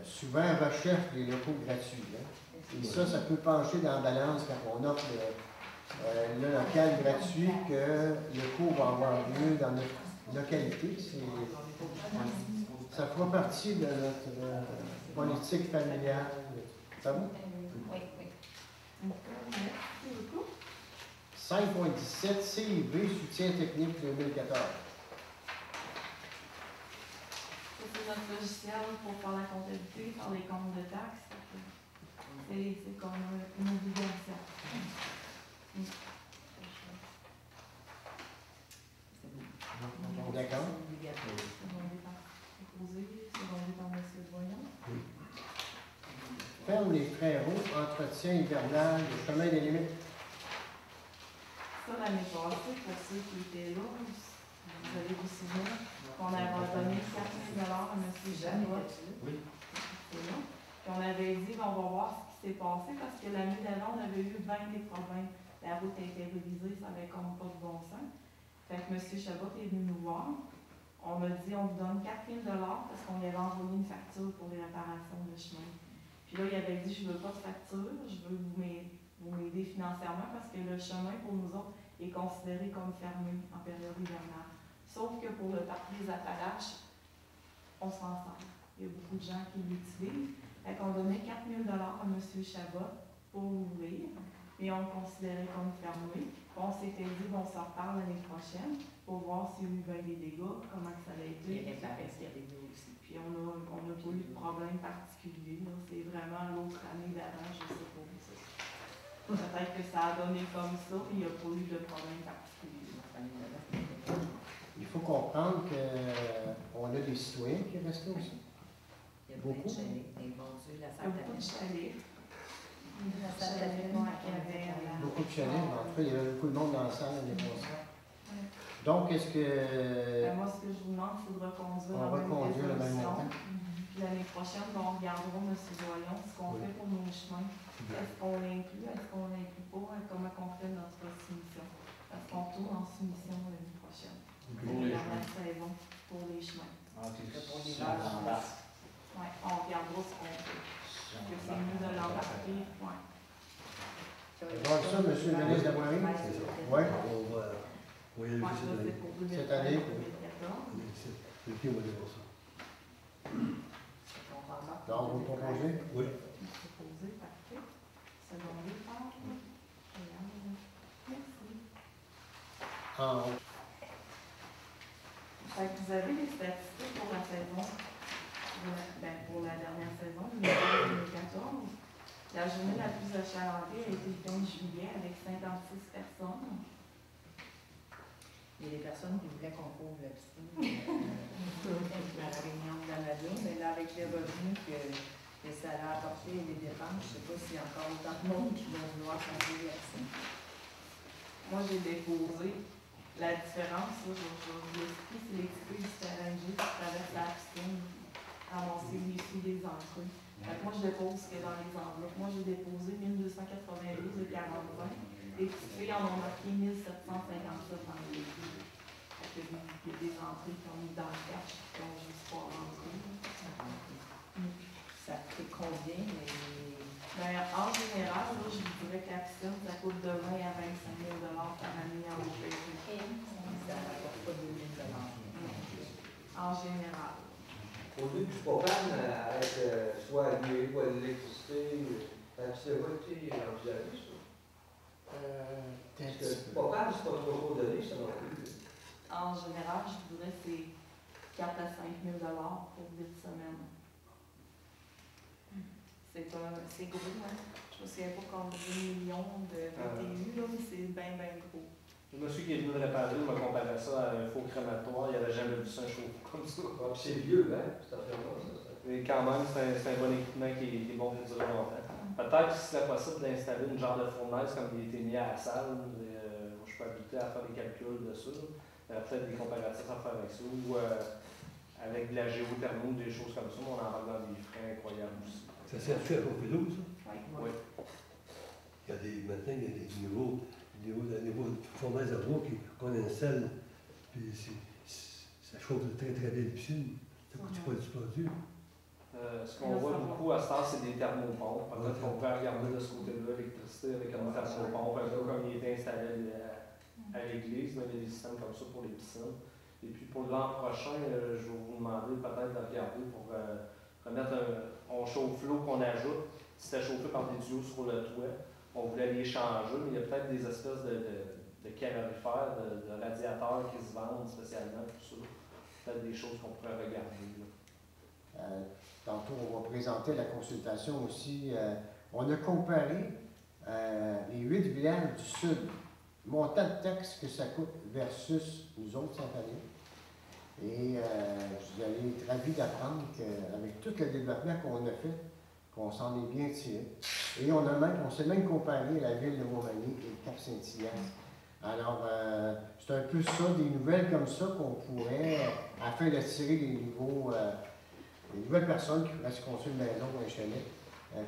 souvent recherchent des locaux gratuits. Hein. Et ça peut pencher dans la balance quand on offre le local gratuit, que le cours va avoir lieu dans notre localité. Ça fera partie de notre politique familiale. Ça va? Oui, oui. 5.17 CIB, soutien technique 2014. C'est notre logiciel pour faire la comptabilité, faire les comptes de taxes. C'est comme une obligation. ferme les frérots, entretien hivernal, le chemin des limites. Ça, l'année passée, pour ceux qui étaient là, vous avez vous souvenir qu'on avait donné 4 000 à M. Chabot. Oui. Puis on avait dit, on va voir ce qui s'est passé, parce que l'année d'avant, on avait eu 20 des problèmes. La route a été révisée, ça avait comme pas de bon sens. Fait que M. Chabot est venu nous voir. On m'a dit, on vous donne 4 000 parce qu'on lui avait envoyé une facture pour les réparations de chemin. Puis là, il avait dit, je veux pas de facture, je veux vous m'aider financièrement parce que le chemin, pour nous autres, est considéré comme fermé en période hivernale. Sauf que pour le parc des Appalaches, on s'en sort. Il y a beaucoup de gens qui l'utilisent. Fait qu'on donnait 4 000 à M. Chabot pour l'ouvrir, mais on le considérait comme fermé. On s'était dit, on s'en reparle l'année prochaine pour voir s'il y a eu bien des dégâts, comment ça a été. Il y avait des dégâts aussi. Puis on n'a pas eu de problème particulier. C'est vraiment l'autre année d'avant, je sais pas. Peut-être que ça a donné comme ça, puis il n'y a pas eu de problème particulier. Il faut comprendre qu'on a des citoyens qui restent aussi. Il y a Beaucoup. plein de chalets, des vendus, la Il y a salle beaucoup de chalets. Beaucoup de chalets, en tout cas, il y avait beaucoup de monde dans la salle l'année passée. Donc, est-ce que. Moi, ce que je vous demande, c'est de reconduire On va reconduire le même montant. Puis l'année prochaine, on regardera, M. Voyon, ce qu'on fait pour nos chemins. Est-ce qu'on l'inclut, est-ce qu'on l'inclut pas, comment on fait notre soumission? Parce qu'on tourne en soumission l'année prochaine. Pour la dernière saison, pour les chemins. Ah, ok. Pour les Ça, vaches. on va. Oui, on regardera ce qu'on fait. Que c'est mieux de l'embarquer. Ouais. Donc, ça, M. le ministre de la Voirie? C'est ça. Oui. On va y aller Moi, cette ça, année. c'est pour 2013, Cette année. 2014. Le pied, on va aller voir ça. Donc, vous proposez? Oui. Proposé, parfait. Secondé par. Merci. En Fait que vous avez les statistiques pour la saison, pour la dernière saison, 2014. La journée la plus achalandée a été le 15 juillet avec 56 personnes. Il y a des personnes qui voulaient qu'on couvre la piscine à la réunion de Canada, mais là, avec les revenus que ça a apporté et les dépenses, je ne sais pas s'il y a encore autant de monde qui vont vouloir s'enlever la piscine. Moi, j'ai déposé la différence, là, je vous explique, c'est l'équipé du terrain de jeu qui traverse la piscine, ramasser les sous des entrées. Fait que moi, je dépose ce qu'il y a dans les enveloppes. Moi, j'ai déposé 1292 de 40. Les petites filles en ont marqué 1757 dans les livres. Fait que il y a des entrées qui ont mis dans le cash qui ont juste pas rentré. Ça fait combien? Ben, en général, là, je vous dirais que la piscine, ça coûte de 20 à 25 000 par année en OPG. Ça ne rapporte pas 2 000 En général. Au lieu du propane, avec soit lié ou à l'électricité, tu devrais été envisagé ça. Parce que le propane, c'est pas trop donné, ça non plus. En général, je vous dirais que c'est 4 à 5 000 pour 8 semaines. C'est gros, hein? Je me souviens pas combien de millions de BTU, là, mais c'est bien, bien gros. Le monsieur qui est venu me réparer m'a comparé ça à un faux crématoire. Il n'avait jamais vu ça, un chauffe comme ça. Ah, c'est vieux, hein, cette affaire-là. Mais quand même, c'est un bon équipement qui est bon pour durer longtemps. Peut-être que ce serait possible d'installer une genre de fournaise comme il a été mis à la salle. Moi, je suis pas habitué à faire des calculs dessus. Il y a peut-être des comparatifs à faire avec ça. Ou avec de la géothermie ou des choses comme ça. On en parle dans des frais incroyables aussi. Ça sert à Confélo, ça? Oui. Oui. Maintenant, il y a des nouveaux fournaises à bois qu'on installe, puis ça chauffe très très bien les piscines. Ça coûte pas du produit. Ce qu'on voit beaucoup à ce temps, c'est des thermopompes. Peut-être qu'on peut regarder de ce côté-là, l'électricité avec un thermopompe, un peu comme il est installé à l'église, mais il y a des systèmes comme ça pour les piscines. Et puis pour l'an prochain, je vais vous demander peut-être de regarder pour remettre on chauffe l'eau qu'on ajoute. C'était chauffé par des tuyaux sur le toit. On voulait les changer, mais il y a peut-être des espèces de calorifères, de radiateurs qui se vendent spécialement pour ça. Peut-être des choses qu'on pourrait regarder. Tantôt, on va présenter la consultation aussi. On a comparé les 8 villages du Sud, montant de taxes que ça coûte versus nous autres cette année. Et vous allez être ravis d'apprendre qu'avec tout le développement qu'on a fait, qu'on s'en est bien tiré. Et on s'est même comparé à la ville de Montmagny et le Cap-Saint-Ignace. Alors, c'est un peu ça, des nouvelles comme ça qu'on pourrait, afin d'attirer des nouvelles personnes qui pourraient se construire une maison ou un chalet,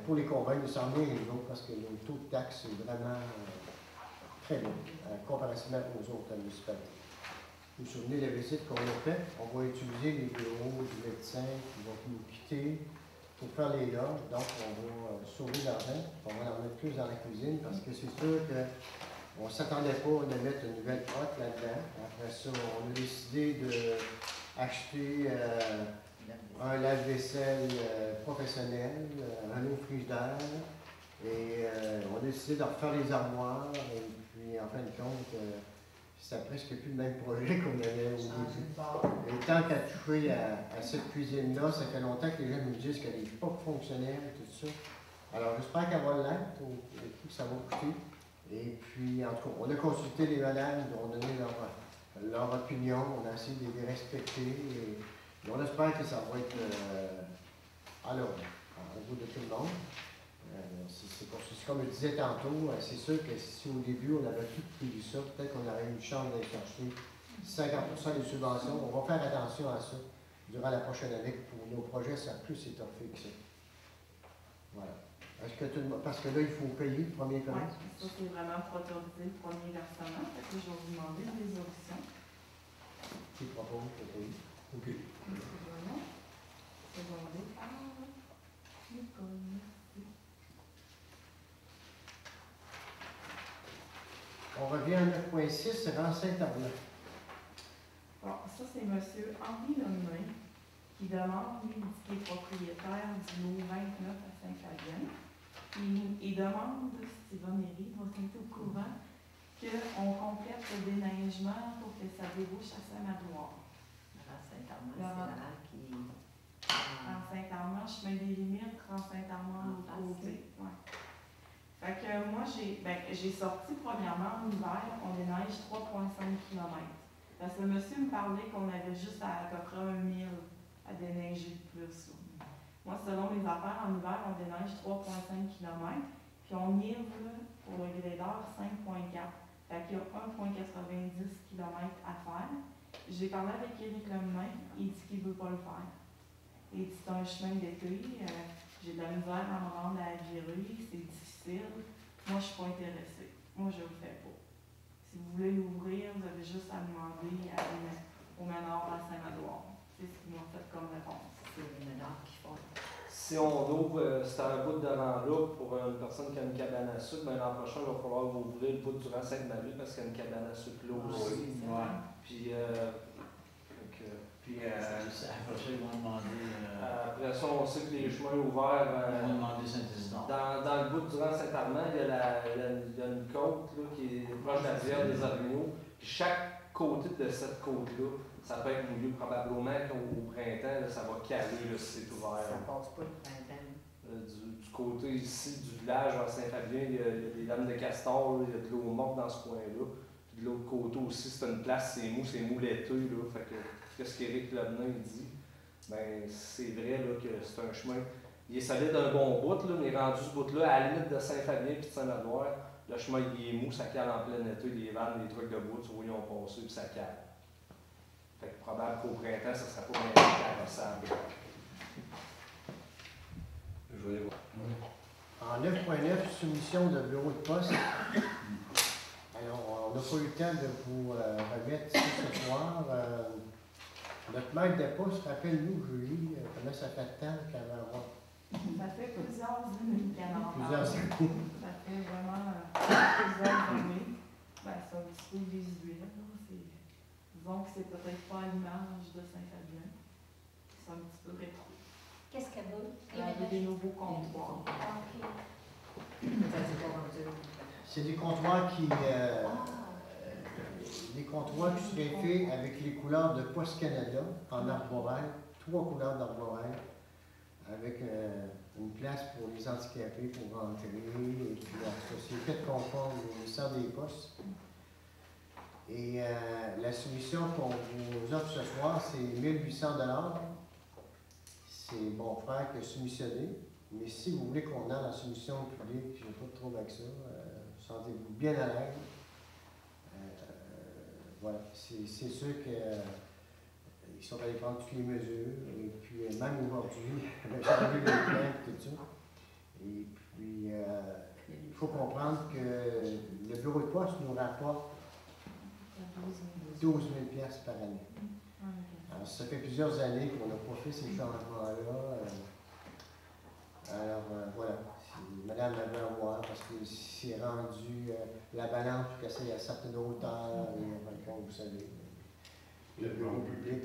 pour les convaincre de s'en venir les autres, parce que le taux de taxe est vraiment très bon, comparativement aux autres municipalités. Vous vous souvenez de la visite qu'on a faite? On va utiliser les bureaux du médecin qui vont nous quitter pour faire les loges. Donc, on va sauver l'argent. On va en mettre plus dans la cuisine parce que c'est sûr qu'on ne s'attendait pas à mettre une nouvelle porte là-dedans. Après ça, on a décidé d'acheter un lave-vaisselle professionnel, un eau frigidaire. Et on a décidé de refaire les armoires. Et puis, en fin de compte, c'était presque plus le même projet qu'on avait au début. Et tant qu'à toucher à cette cuisine-là, ça fait longtemps que les gens nous disent qu'elle n'est pas fonctionnelle, tout ça. Alors, j'espère qu'elle va l'être, au prix que ça va coûter. Et puis, en tout cas, on a consulté les malades, ils ont donné leur opinion, on a essayé de les respecter. Et on espère que ça va être au bout de tout le monde. C'est comme je disais tantôt, c'est sûr que si au début on avait tout prévu ça, peut-être qu'on aurait eu une chance d'aller chercher 50% des subventions. On va faire attention à ça durant la prochaine année pour nos projets, ça a plus étoffé que ça. Voilà. Est-ce que parce que là, il faut payer le premier paiement? Oui, ça c'est vraiment pour autoriser le premier versement. Fait que je vais vous demander une résolution. Qui propose de payer? OK. Voilà. Secondé par Nicole. On revient à 9.6, renseignement. Bon, ça c'est M. Henri Lemay qui demande, lui, qui est propriétaire du lot 29 à Saint-Fabienne. Il demande, Steven Herry, va se mettre au courant, qu'on complète le déneigement pour que ça débouche à Saint-Madoire. À Saint-Armand, c'est Laurent qui... En Saint-Armand, chemin des Limites, en Saint-Armand, l'autre côté. Ouais. Fait que moi, j'ai sorti premièrement en hiver, on déneige 3,5 km. Parce que le monsieur me parlait qu'on avait juste à peu près 1 000 à déneiger de plus. Là. Moi, selon mes affaires, en hiver, on déneige 3,5 km, puis on livre pour le grader 5,4. Fait qu'il y a 1,90 km à faire. J'ai parlé avec Éric Lemay, il dit qu'il ne veut pas le faire. Il dit c'est un chemin d'été, j'ai de la misère à me rendre à Aguirre, c'est difficile. Moi, je ne suis pas intéressée. Moi, je ne le fais pas. Si vous voulez l'ouvrir, vous avez juste à demander à aller au Ménard à Saint-Madoire. C'est ce qu'ils m'ont fait comme réponse. C'est les Ménards qui font. Si on ouvre, c'est un bout de rang-là pour une personne qui a une cabane à sucre, l'an prochain, il va falloir ouvrir le bout du rang Sainte-Marie parce qu'il y a une cabane à sucre là aussi. Ouais. Puis, après ça, ils vont demander. après ça, on sait que les chemins ouverts. Ils vont demander Saint-Isidore. Dans le bout du rang Saint-Armand, il y a une côte là, qui est proche de la rivière des Orignaux. Puis chaque côté de cette côte-là, ça peut être mouillé probablement qu'au printemps, là, ça va caler là, si c'est ouvert. Ça passe pas le printemps. Du côté ici du village vers Saint-Fabien, il y a des lames de castor, là, il y a de l'eau morte dans ce coin-là. Puis de l'autre côté aussi, c'est une place, c'est mou laiteux. Là, fait que qu'est-ce qu'Éric Levenin dit? Ben, c'est vrai là, que c'est un chemin. Il est solide d'un bon bout, là, mais rendu ce bout-là, à la limite de Saint-Fabien et de Saint-Madoire, le chemin il est mou, ça cale en plein été, les vannes, les trucs de bois, tu vois, ils ont passé puis ça cale. Fait que probable qu'au printemps, ça ne sera pas bien carrossable. Je vais aller voir. En 9.9, soumission de bureau de poste. Alors, on n'a pas eu le temps de vous remettre ça ce soir. Notre maître de poste, rappelle-nous, Julie, comment ça fait de temps qu'elle va avoir? Ça fait plusieurs années qu'elle en parle. Plusieurs années. Ça fait vraiment plusieurs années. Ben, c'est un petit peu visuel. Disons que c'est peut-être pas à l'image de Saint-Fabien. C'est un petit peu rétro. Qu'est-ce qu'elle veut? Elle a des nouveaux comptoirs. Ah, ok. C'est des comptoirs qui seraient faits avec les couleurs de Poste Canada en arborel, 3 couleurs d'arborel, avec une place pour les handicapés pour rentrer, et puis c'est fait conforme au centre des postes. Et la solution qu'on vous offre ce soir, c'est 1 800 $. C'est mon frère qui a soumissionné. Mais si vous voulez qu'on ait la soumission publique, je n'ai pas de trouble avec ça. Sentez-vous bien à l'aise. Voilà, c'est sûr qu'ils sont allés prendre toutes les mesures. Et puis, même aujourd'hui, avec les plaintes et tout ça. Et puis, il faut comprendre que le bureau de poste nous rapporte 12 000 $ par année. Alors, ça fait plusieurs années qu'on n'a pas fait ces changements-là. Alors, voilà. Madame avait à voir parce que c'est rendu la balance puis qu'elle à certaines hauteurs et comme vous savez, le bureau public.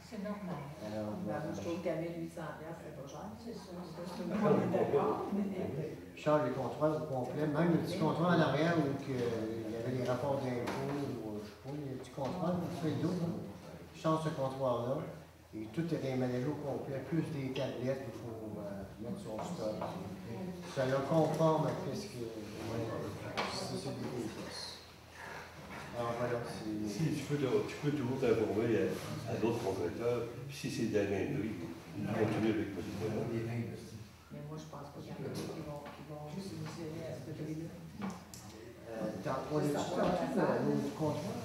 C'est normal. Alors, Je trouve qu'avec 800 $, c'est pas cher. C'est ça. Charles, les contrôles au complet, même le petit contrôle en arrière où il y avait les rapports d'impôts, ou je sais pas, les petits contrôles, tout fait d'eau, change ce comptoir-là, et tout est réaménagé au complet, plus des tablettes qu'il faut mettre sur le stock. Ça le conforme à ce que c'est des pièces. Alors voilà, c'est. Si tu peux toujours t'informer à d'autres contracteurs, si c'est de la main-d'œuvre, continuer avec M. Bernard. Mais moi, je pense pas qu'il y en a qui vont soumissionner à ce prix-là. On est nos contrats.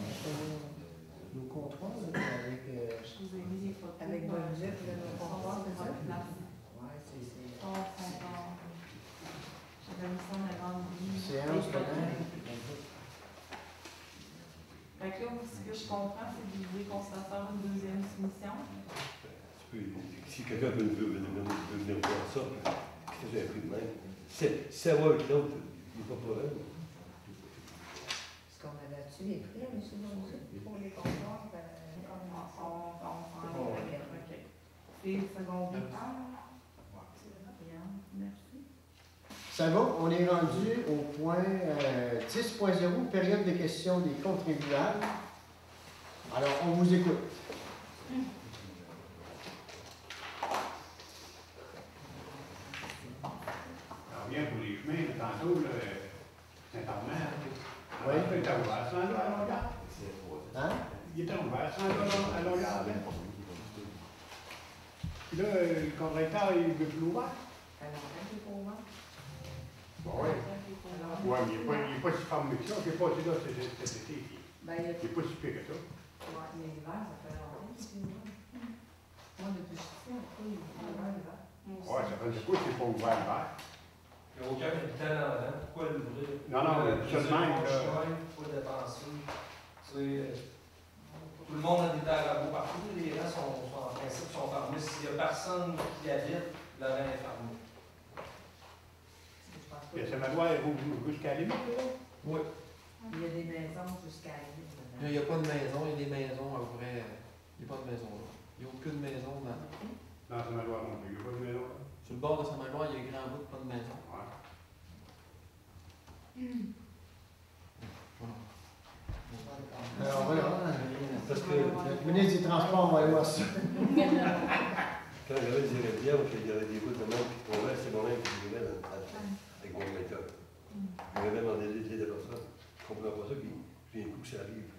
Nos contrats avec. Je vous ai mis les photos. Avec budget, nos comptoirs, c'est ça? Ouais, c'est. j'avais mis ça en avant. Séance pénale. Fait que là, ce que je comprends, c'est que vous voulez qu'on se fasse faire une deuxième soumission. Si quelqu'un veut venir voir ça, c'est j'ai appris de même. Si ça va avec l'autre, il n'y a pas de problème. Est-ce qu'on avait-tu les prix, M. Bonjour, pour les comptoirs? OK. C'est le second temps. Bien, merci. Ça va, on est rendu au point 10.0, période de questions des contribuables. Alors, on vous écoute. Alors, bien pour les chemins, tantôt, Saint-Armand, Oui. il était ouvert 100 $ à Longueuil. Hein? Il était ouvert 100 $ à Longueuil. Puis là, le contracteur, il veut plus l'ouvert. Bon, oui. Oui, mais il n'est pas si fermé que ça. J'ai passé là cet été. Ben, Il n'est pas si pire que ça. ouais, mais l'hiver, ça fait longtemps que c'est ouvert. Moi, depuis que je suis ici, après, il est ouvert l'hiver. Oui, ça fait du coup, c'est pas ouvert l'hiver. Il n'y a aucun habitant là-dedans. Pourquoi l'ouvrir? Non, non, seulement, il faut dépenser. Tout le monde a des terres à bout partout. Les rangs sont en principe sont fermés. S'il n'y a personne qui habite, le rang est fermé. Et ça va doit jusqu'à la limite, là? Oui. Il y a des maisons jusqu'à la limite. Il n'y a pas de maison, il y a des maisons à vrai. Il n'y a pas de maison là. Il n'y a aucune maison dans. Dans Saint-Maloire non plus. Il n'y a pas de maison là. Sur le bord de Saint-Maloire, il y a un grand bout, pas de maison. Ouais. Voilà. Alors voilà, Parce que notre ministre des Transports, on va aller voir ça. quand j'avais des révières, il y avait des bouts de monde qui tombaient, c'est moi-même qui les mets avec mon méthode. Je vais même en aider de personnes. Je ne comprends pas ça, puis d'un coup, ça arrive.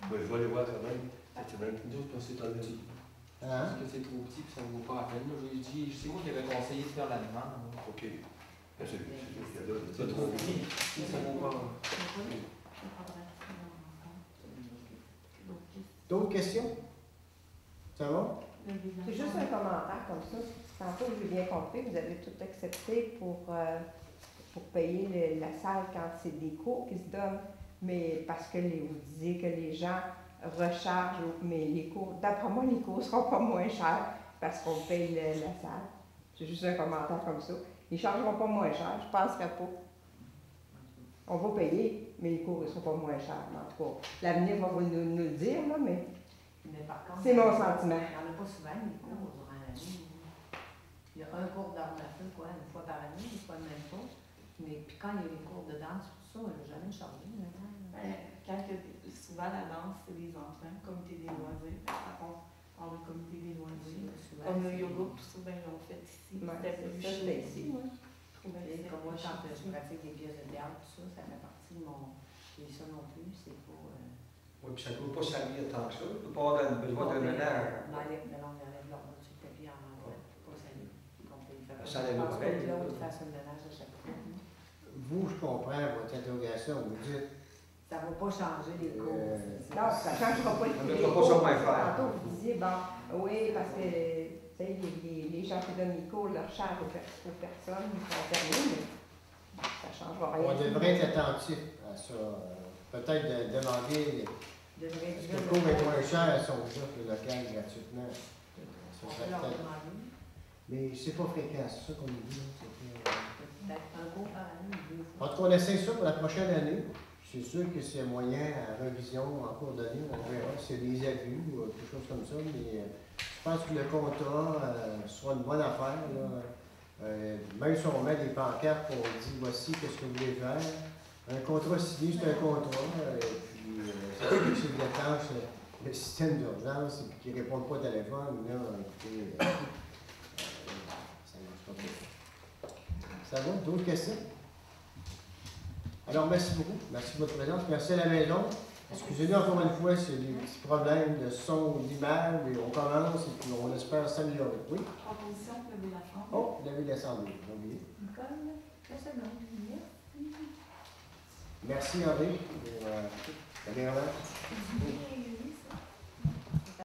Ouais, je vais aller voir quand même cette semaine. Nous autres, c'est trop petit. Hein? Parce que c'est trop petit et ça ne vaut pas la peine. J'ai dit, c'est moi qui avais conseillé de faire la demande. OK. C'est trop petit. Ça ne vaut pas. D'autres questions? Ça va? C'est juste un commentaire comme ça. Tantôt, j'ai bien compris, vous avez tout accepté pour payer la salle quand c'est des cours qui se donnent, mais parce que vous disiez que les gens rechargent, mais les cours, d'après moi, les cours ne seront pas moins chers parce qu'on paye la salle. C'est juste un commentaire comme ça. Ils ne chargeront pas moins cher, je ne penserais pas. On va payer, mais les cours ne seront pas moins chers. En tout cas, l'avenir va nous le dire, là, mais par contre, c'est mon sentiment. Il n'y en a pas souvent, les cours durant l'année. Il y a un cours d'armes à feu, quoi, une fois par année, des fois même pas. Mais puis quand il y a les cours de danse, tout ça, on n'a jamais chargé. Souvent, la danse, c'est des enfants, comité des loisirs. Ça compte par le comité des loisirs. Comme le yoga, tout ça, ben, ils l'ont fait ici. C'était ici, oui. Comme moi, quand je pratique des pièces de théâtre, tout ça, ça fait partie de mon. Et ça non plus, c'est pas. Oui, puis ça ne peut pas salir tant que ça. Il ne peut pas avoir besoin d'un ménage. On enlève l'ordre sur le tapis en enlève, pas salir. On paye. Ça Je allait pense pas pareil. que l'autre fasse un ménage à chaque fois. Vous, je comprends votre interrogation. Vous dites, Ça ne va pas changer les cours. Non, ça ne changera pas le On prix. mettra pas ça moins cher. Tantôt, vous disiez, bon, oui, parce que tu sais, les gens qui donnent les cours leur charge aux personnes, ils sont fermés, mais ça ne changera rien. on devrait être attentif à ça. Peut-être de demander De est-ce que le cours est moins cher à son offre le local gratuitement. Ça On serait peut leur peut-être- demander. Mais c'est pas fréquent, c'est ça qu'on nous dit. Peut-être un cours par année, 2 fois. En tout cas, on essaie ça pour la prochaine année. C'est sûr que c'est moyen à révision en cours d'année, on verra si c'est des abus ou quelque chose comme ça, mais je pense que le contrat sera une bonne affaire. Là. Même si on met des pancartes et on dit voici qu'est-ce que vous voulez faire. Un contrat signé, c'est un contrat. Puis c'est sûr que c'est déclenche le système d'urgence et puis qu'ils ne répondent pas au téléphone, là, écoutez, ça ne marche pas bien. Ça va? D'autres questions? Alors, merci beaucoup. Merci de votre présence. Merci à la maison. Excusez-nous encore une fois s'il y a des petits problèmes de son ou d'image, mais on commence et puis on espère s'améliorer. Oui? Proposition de lever la chambre. Oh, lever l'Assemblée. J'ai oublié. Nicole, la seconde. Merci. Merci, Henri, pour la dernière.